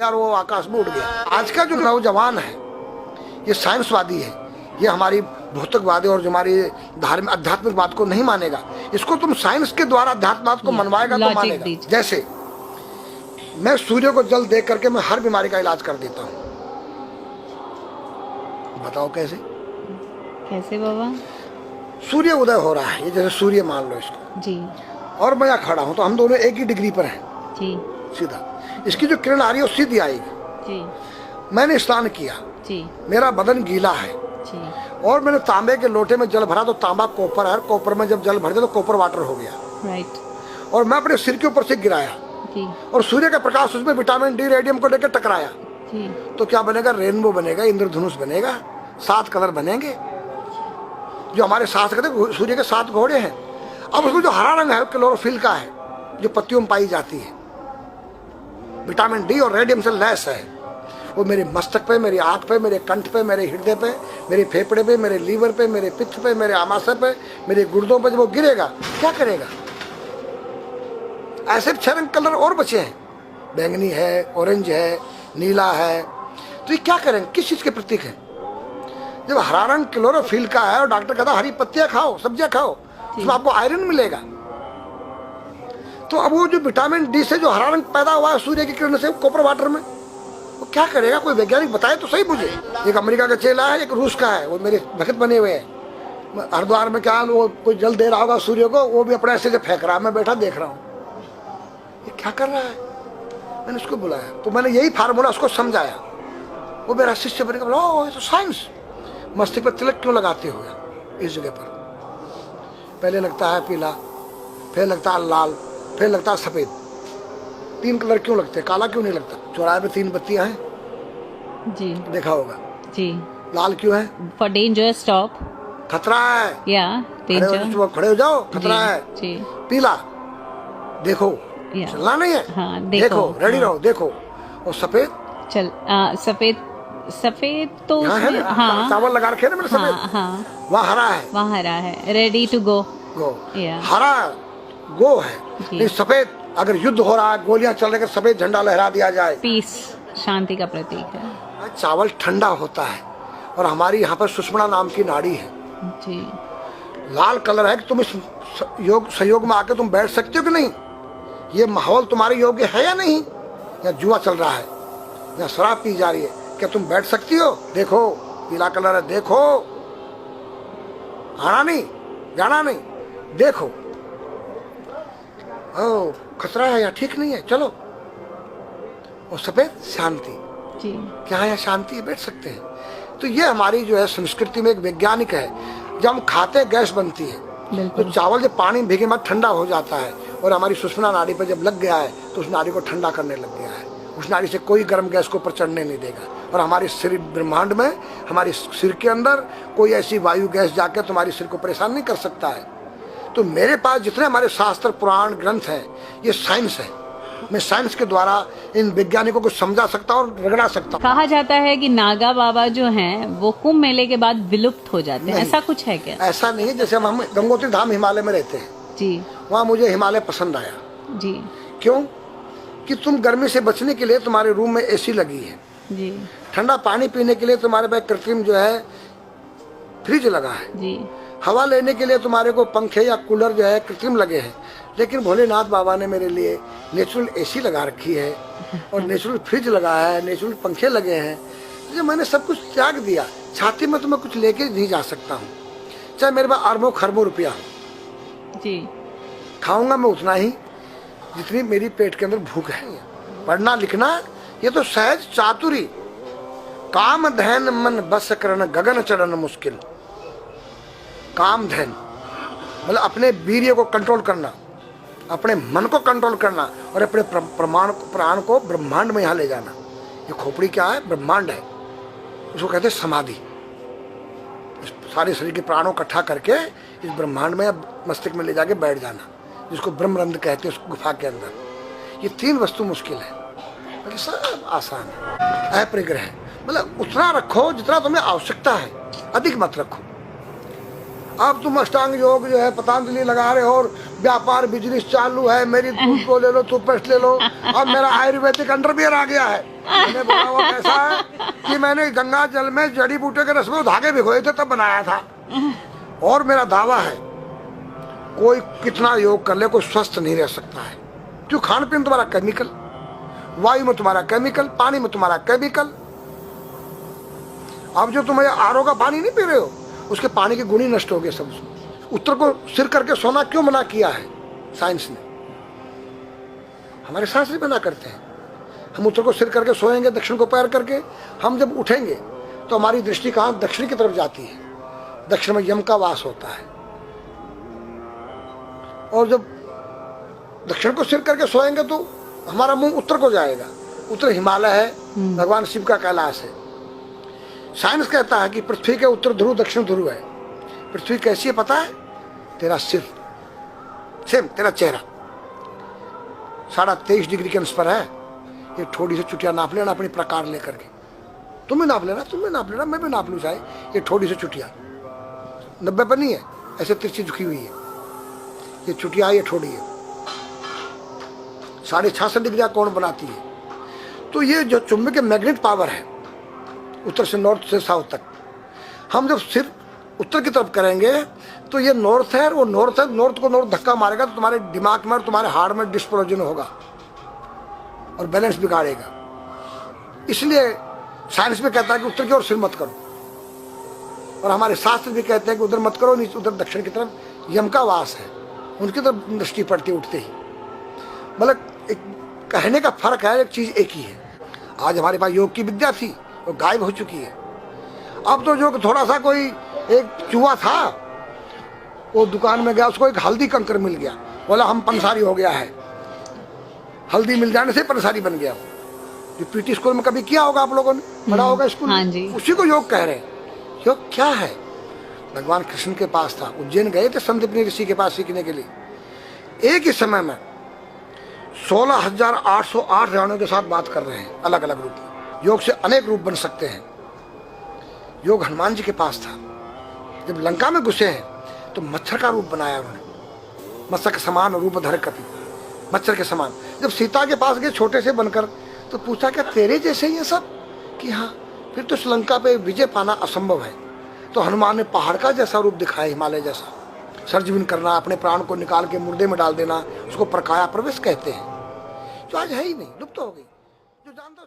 यार वो आकाश में उड़ गया। आज का जो नौजवान है ये साइंसवादी है, ये हमारी भौतिकवादी और जो हमारी धार्मिक आध्यात्मिक बात को नहीं मानेगा। इसको तुम साइंस के द्वारा आध्यात्मिक को मनवाएगा तो मानेगा। जैसे मैं सूर्य को जल देख करके मैं हर बीमारी का इलाज कर देता हूँ। बताओ कैसे? कैसे बाबा? सूर्य उदय हो रहा है, ये जैसे सूर्य मान लो इसको जी, और मैं यहाँ खड़ा हूँ तो हम दोनों एक ही डिग्री पर हैं जी, सीधा। इसकी जो किरण आ रही है वो सीधी आएगी। जी, मैंने स्नान किया, जी, मेरा बदन गीला है जी, और मैंने तांबे के लोटे में जल भरा तो तांबा कॉपर है, कॉपर में जब जल भर दिया तो कॉपर वाटर हो गया। राइट। और मैं अपने सिर के ऊपर से गिराया जी, और सूर्य का प्रकाश उसमें विटामिन डी रेडियम को लेकर टकराया जी, तो क्या बनेगा? रेनबो बनेगा, इंद्रधनुष बनेगा, 7 कलर बनेंगे। जो हमारे 7 कहते सूर्य के 7 घोड़े हैं। अब उसमें जो हरा रंग है क्लोरोफिल का है, जो पत्तियों में पाई जाती है, विटामिन डी और रेडियम से लैस है। वो मेरे मस्तक पे, मेरी आंख पे, मेरे कंठ पे, मेरे हृदय पे, मेरे फेफड़े पे, मेरे लीवर पे, मेरे पित्त पे, मेरे आमाशय पे, मेरे गुर्दों पे जब वो गिरेगा क्या करेगा? ऐसे 6 रंग कलर और बचे हैं, बैंगनी है, ऑरेंज है, नीला है। तो ये क्या करेंगे? किस चीज के प्रतीक है? जब हरा रंग क्लोरोफिल का है और डॉक्टर कहता हरी पत्तियां खाओ, सब्जियां खाओ, उसमें आपको आयरन मिलेगा। तो अब वो जो विटामिन डी से जो हरा रंग पैदा हुआ है सूर्य की किरण से कॉपर वाटर में, वो क्या करेगा? कोई वैज्ञानिक बताए तो सही मुझे। एक अमेरिका का चेला है, एक रूस का है, वो मेरे भक्त बने हुए हैं। हरिद्वार में क्या वो कोई जल दे रहा होगा सूर्य को, वो भी अपने ऐसे से फेंक रहा है, मैं बैठा देख रहा हूँ ये क्या कर रहा है। मैंने उसको बुलाया तो मैंने यही फार्मूला उसको समझाया। वो मेरा शिष्य बनेगा, बोला ओ ये तो साइंस। मस्तिष्क पर तिलक क्यों लगाते हो इस जगह पर? पहले लगता है पीला, फिर लगता है लाल, फिर लगता है सफेद। 3 कलर क्यों लगते हैं? काला क्यों नहीं लगता? चौराहे पे 3 बत्तियां हैं, जी, देखा होगा। जी। लाल क्यों है? For danger stop. खतरा है, या डेंजर। खड़े हो जाओ, खतरा है। जी। पीला देखो, चलना नहीं है। हाँ, देखो, रेडी रहो, देखो। और सफेद सफेद, सफेद तो है ना? हाँ, चावल लगा रखे ना मैंने सफेद। हाँ, हाँ, वहाँ हरा है, वहाँ हरा है, रेडी टू गो। गो। हरा गो है, नहीं सफेद। अगर युद्ध हो रहा है, गोलियां चल रही है, सफेद झंडा लहरा दिया जाए, पीस, शांति का प्रतीक है। चावल ठंडा होता है। और हमारी यहाँ पर सुषुम्ना नाम की नाड़ी है जी। लाल कलर है कि तुम इस योग सहयोग में आके तुम बैठ सकते हो कि नहीं? ये माहौल तुम्हारे योग्य है या नहीं? या जुआ चल रहा है, या शराब पी जा रही है, क्या तुम बैठ सकती हो? देखो पीला कलर है, देखो। आना नहीं, जाना नहीं, देखो। ओ खतरा है, यहाँ ठीक नहीं है, चलो। और सफेद शांति, जी। क्या यहाँ शांति है, बैठ सकते हैं। तो ये हमारी जो है संस्कृति में एक वैज्ञानिक है। जब हम खाते हैं गैस बनती है, तो चावल जब पानी भीगे बाद ठंडा हो जाता है और हमारी सुषुम्ना नाड़ी पर जब लग गया है तो उस नाड़ी को ठंडा करने लग गया है। उस नाड़ी से कोई गर्म गैस को ऊपर चढ़ने नहीं देगा। और हमारे सिर ब्रह्मांड में, हमारे सिर के अंदर कोई ऐसी वायु गैस जाकर तुम्हारी सिर को परेशान नहीं कर सकता है। तो मेरे पास जितने हमारे शास्त्र पुराण ग्रंथ हैं ये साइंस है। मैं साइंस के द्वारा इन वैज्ञानिकों को समझा सकता हूँ और रगड़ा सकता हूँ। कहा जाता है कि नागा बाबा जो हैं वो कुंभ मेले के बाद विलुप्त हो जाते हैं, ऐसा कुछ है क्या? ऐसा नहीं है। जैसे हम गंगोत्री धाम हिमालय में रहते हैं जी, वहाँ मुझे हिमालय पसंद आया। जी, क्यों? कि तुम गर्मी से बचने के लिए तुम्हारे रूम में एसी लगी है, जी, ठंडा पानी पीने के लिए तुम्हारे पास कृत्रिम जो है फ्रिज लगा है, जी, हवा लेने के लिए तुम्हारे को पंखे या कूलर जो है कृत्रिम लगे हैं। लेकिन भोलेनाथ बाबा ने मेरे लिए नेचुरल एसी लगा रखी है और नेचुरल फ्रिज लगा है, नेचुरल पंखे लगे हैं। तो मैंने सब कुछ त्याग दिया। छाती में तो मैं कुछ लेके नहीं जा सकता हूँ, चाहे मेरे पास अरबों खरबों रुपया हो। जी। खाऊंगा मैं उतना ही जितनी मेरी पेट के अंदर भूख है। पढ़ना लिखना ये तो सहज चातुरी। काम धैन मन बस करन गगन चढ़न मुश्किल। काम धैन मतलब अपने वीर्य को कंट्रोल करना, अपने मन को कंट्रोल करना और अपने प्राण को ब्रह्मांड में यहाँ ले जाना। ये खोपड़ी क्या है? ब्रह्मांड है। इसको कहते हैं समाधि। सारे शरीर के प्राणों इकट्ठा करके इस ब्रह्मांड में मस्तिष्क में ले जाके बैठ जाना, जिसको ब्रह्मरंध्र कहते हैं। उस गुफा के अंदर ये 3 वस्तु मुश्किल है, बाकी सब आसान है। अपरिग्रह मतलब उतना रखो जितना तुम्हें आवश्यकता है, अधिक मत रखो। अब तुम अष्टांग योग जो है पतंजलि लगा रहे हो और व्यापार बिजनेस चालू है, मेरी दूध को ले लो, टूथपेस्ट ले लो, अब मेरा आयुर्वेदिक अंडरवियर आ गया है। मैंने बोला वो कैसा है कि मैंने गंगा जल में जड़ी बूटे के रस में धागे भिगोए थे तब बनाया था। और मेरा दावा है कोई कितना योग कर ले कोई स्वस्थ नहीं रह सकता है, क्यों? खान पीन तुम्हारा केमिकल, वायु में तुम्हारा केमिकल, पानी में तुम्हारा केमिकल। अब जो तुम आरओ का पानी नहीं पी रहे हो उसके पानी के गुण ही नष्ट हो गए सब। उत्तर को सिर करके सोना क्यों मना किया है साइंस ने? हमारे शास्त्र मना करते हैं। हम उत्तर को सिर करके सोएंगे, दक्षिण को पैर करके। हम जब उठेंगे तो हमारी दृष्टि कहाँ? दक्षिण की तरफ जाती है। दक्षिण में यम का वास होता है। और जब दक्षिण को सिर करके सोएंगे तो हमारा मुंह उत्तर को जाएगा। उत्तर हिमालय है, भगवान शिव का कैलाश है। साइंस कहता है कि पृथ्वी के उत्तर ध्रुव दक्षिण ध्रुव है। पृथ्वी कैसी है पता है? तेरा सिर, सेम तेरा चेहरा 23.5 डिग्री के अंश पर है। ये थोड़ी सी चुटिया नाप लेना अपनी प्रकार लेकर के। तुम भी नाप लेना, तुम भी नाप लेना, मैं भी नाप लूँ चाहे। ये थोड़ी सी चुटिया 90 पर नहीं है, ऐसे तिरछी झुकी हुई है। ये चुटिया ये थोड़ी है 66.5 डिग्री का कोण बनाती है। तो ये जो चुंबकीय मैग्नेट पावर है उत्तर से नॉर्थ से साउथ तक, हम जब सिर उत्तर की तरफ करेंगे तो ये नॉर्थ है, वो नॉर्थ है। नॉर्थ को नॉर्थ धक्का मारेगा तो तुम्हारे दिमाग में और तुम्हारे हार्ट में डिस्प्रोजन होगा और बैलेंस बिगाड़ेगा। इसलिए साइंस में कहता है कि उत्तर की ओर सिर मत करो, और हमारे शास्त्र भी कहते हैं कि उधर मत करो, नीचे उधर दक्षिण की तरफ यम का वास है, उनकी तरफ दृष्टि पड़ती उठते ही। मतलब एक कहने का फर्क है, एक चीज एक ही है। आज हमारे पास योग की विद्या थी वो गायब हो चुकी है। अब तो जो थोड़ा सा कोई एक चूहा था वो दुकान में गया, उसको एक हल्दी कंकर मिल गया, बोला हम पंसारी हो गया है। हल्दी मिल जाने से पंसारी बन गया। जो पीटी स्कूल में कभी किया होगा आप लोगों ने, पढ़ा होगा स्कूल हाँ में, जी। उसी को योग कह रहे हैं। योग क्या है? भगवान कृष्ण के पास था, उज्जैन गए थे संदीपनी ऋषि के पास सीखने के लिए। एक ही समय में 16,808 रावणों के साथ बात कर रहे हैं अलग अलग रूप में। योग से अनेक रूप बन सकते हैं। योग हनुमान जी के पास था। जब लंका में घुसे हैं तो मच्छर का रूप बनाया उन्होंने, मत्स्य के समान रूप धर कपि, मच्छर के समान। जब सीता के पास गए छोटे से बनकर तो पूछा क्या तेरे जैसे ये सब? कि हाँ। फिर तो श्रीलंका पे विजय पाना असंभव है। तो हनुमान ने पहाड़ का जैसा रूप दिखाया, हिमालय जैसा। सर्जविन करना, अपने प्राण को निकाल के मुर्दे में डाल देना, उसको प्रकाया प्रवेश कहते हैं, जो आज है ही नहीं, लुप्त हो गई। जो जानता